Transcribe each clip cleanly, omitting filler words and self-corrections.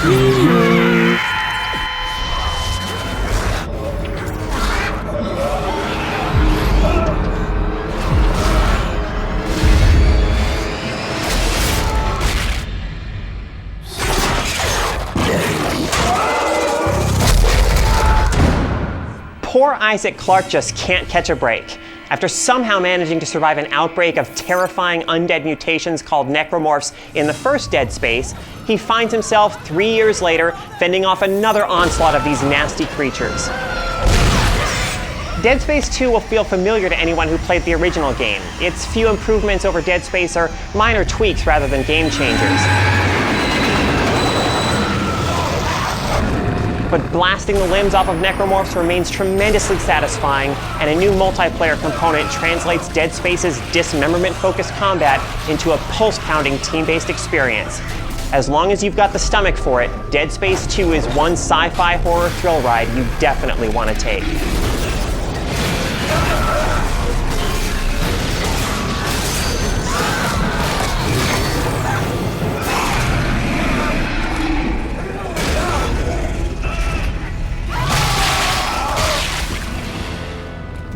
Poor Isaac Clarke just can't catch a break. After somehow managing to survive an outbreak of terrifying undead mutations called necromorphs in the first Dead Space, he finds himself 3 years later fending off another onslaught of these nasty creatures. Dead Space 2 will feel familiar to anyone who played the original game. Its few improvements over Dead Space are minor tweaks rather than game changers. But blasting the limbs off of necromorphs remains tremendously satisfying, and a new multiplayer component translates Dead Space's dismemberment-focused combat into a pulse-pounding team-based experience. As long as you've got the stomach for it, Dead Space 2 is one sci-fi horror thrill ride you definitely want to take.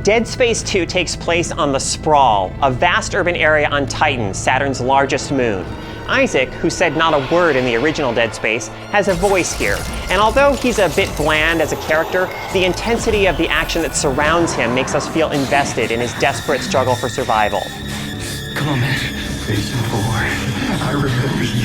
Dead Space 2 takes place on the Sprawl, a vast urban area on Titan, Saturn's largest moon. Isaac, who said not a word in the original Dead Space, has a voice here, and although he's a bit bland as a character, the intensity of the action that surrounds him makes us feel invested in his desperate struggle for survival. Come on, man. Station 4. I remember you.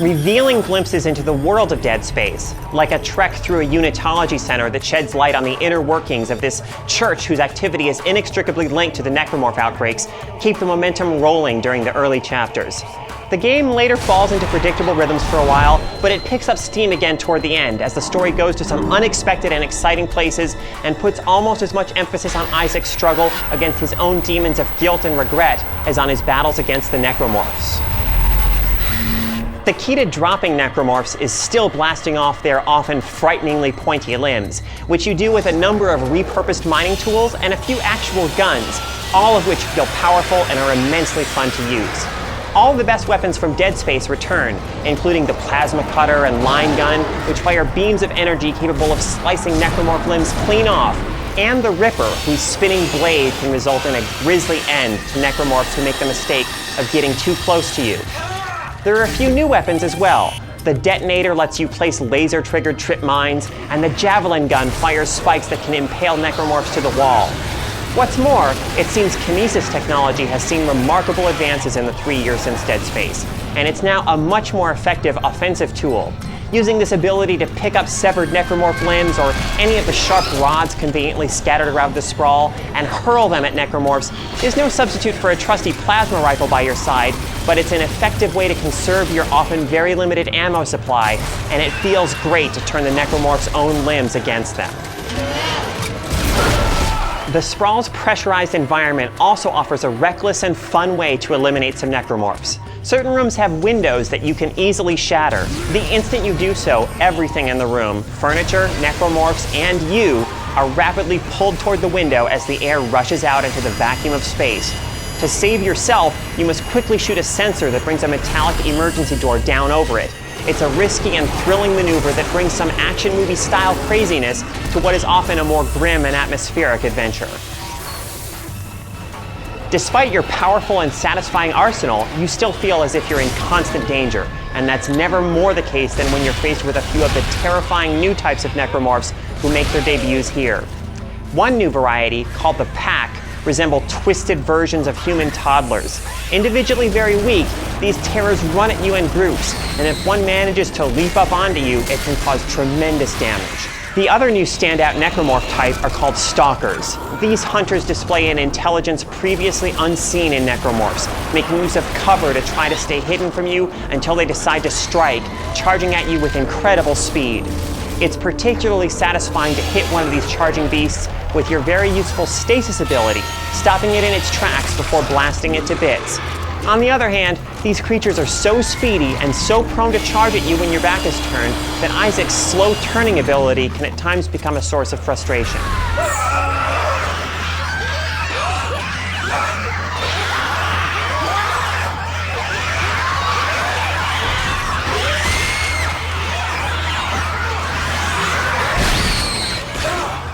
Revealing glimpses into the world of Dead Space, like a trek through a unitology center that sheds light on the inner workings of this church whose activity is inextricably linked to the necromorph outbreaks, keep the momentum rolling during the early chapters. The game later falls into predictable rhythms for a while, but it picks up steam again toward the end as the story goes to some unexpected and exciting places and puts almost as much emphasis on Isaac's struggle against his own demons of guilt and regret as on his battles against the necromorphs. The key to dropping necromorphs is still blasting off their often frighteningly pointy limbs, which you do with a number of repurposed mining tools and a few actual guns, all of which feel powerful and are immensely fun to use. All of the best weapons from Dead Space return, including the plasma cutter and line gun, which fire beams of energy capable of slicing necromorph limbs clean off, and the Ripper, whose spinning blade can result in a grisly end to necromorphs who make the mistake of getting too close to you. There are a few new weapons as well. The detonator lets you place laser-triggered trip mines, and the javelin gun fires spikes that can impale necromorphs to the wall. What's more, it seems Kinesis technology has seen remarkable advances in the 3 years since Dead Space, and it's now a much more effective offensive tool. Using this ability to pick up severed necromorph limbs or any of the sharp rods conveniently scattered around the sprawl and hurl them at necromorphs is no substitute for a trusty plasma rifle by your side, but it's an effective way to conserve your often very limited ammo supply, and it feels great to turn the necromorph's own limbs against them. The Sprawl's pressurized environment also offers a reckless and fun way to eliminate some necromorphs. Certain rooms have windows that you can easily shatter. The instant you do so, everything in the room, furniture, necromorphs, and you, are rapidly pulled toward the window as the air rushes out into the vacuum of space. To save yourself, you must quickly shoot a sensor that brings a metallic emergency door down over it. It's a risky and thrilling maneuver that brings some action movie-style craziness to what is often a more grim and atmospheric adventure. Despite your powerful and satisfying arsenal, you still feel as if you're in constant danger, and that's never more the case than when you're faced with a few of the terrifying new types of necromorphs who make their debuts here. One new variety, called the Pack, resemble twisted versions of human toddlers. Individually very weak, these terrors run at you in groups, and if one manages to leap up onto you, it can cause tremendous damage. The other new standout necromorph type are called Stalkers. These hunters display an intelligence previously unseen in necromorphs, making use of cover to try to stay hidden from you until they decide to strike, charging at you with incredible speed. It's particularly satisfying to hit one of these charging beasts with your very useful stasis ability, stopping it in its tracks before blasting it to bits. On the other hand, these creatures are so speedy and so prone to charge at you when your back is turned that Isaac's slow turning ability can at times become a source of frustration.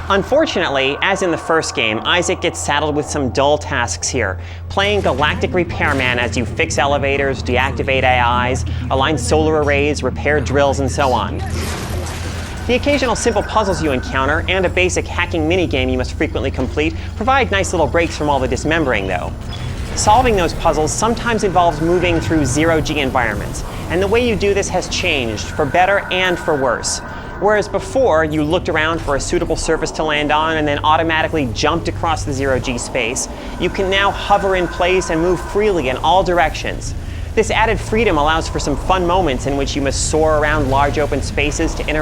Unfortunately, as in the first game, Isaac gets saddled with some dull tasks here, playing galactic repairman as you fix elevators, deactivate AIs, align solar arrays, repair drills, and so on. The occasional simple puzzles you encounter and a basic hacking minigame you must frequently complete provide nice little breaks from all the dismembering, though. Solving those puzzles sometimes involves moving through zero-G environments, and the way you do this has changed, for better and for worse. Whereas before, you looked around for a suitable surface to land on and then automatically jumped across the zero-G space, you can now hover in place and move freely in all directions. This added freedom allows for some fun moments in which you must soar around large open spaces to interact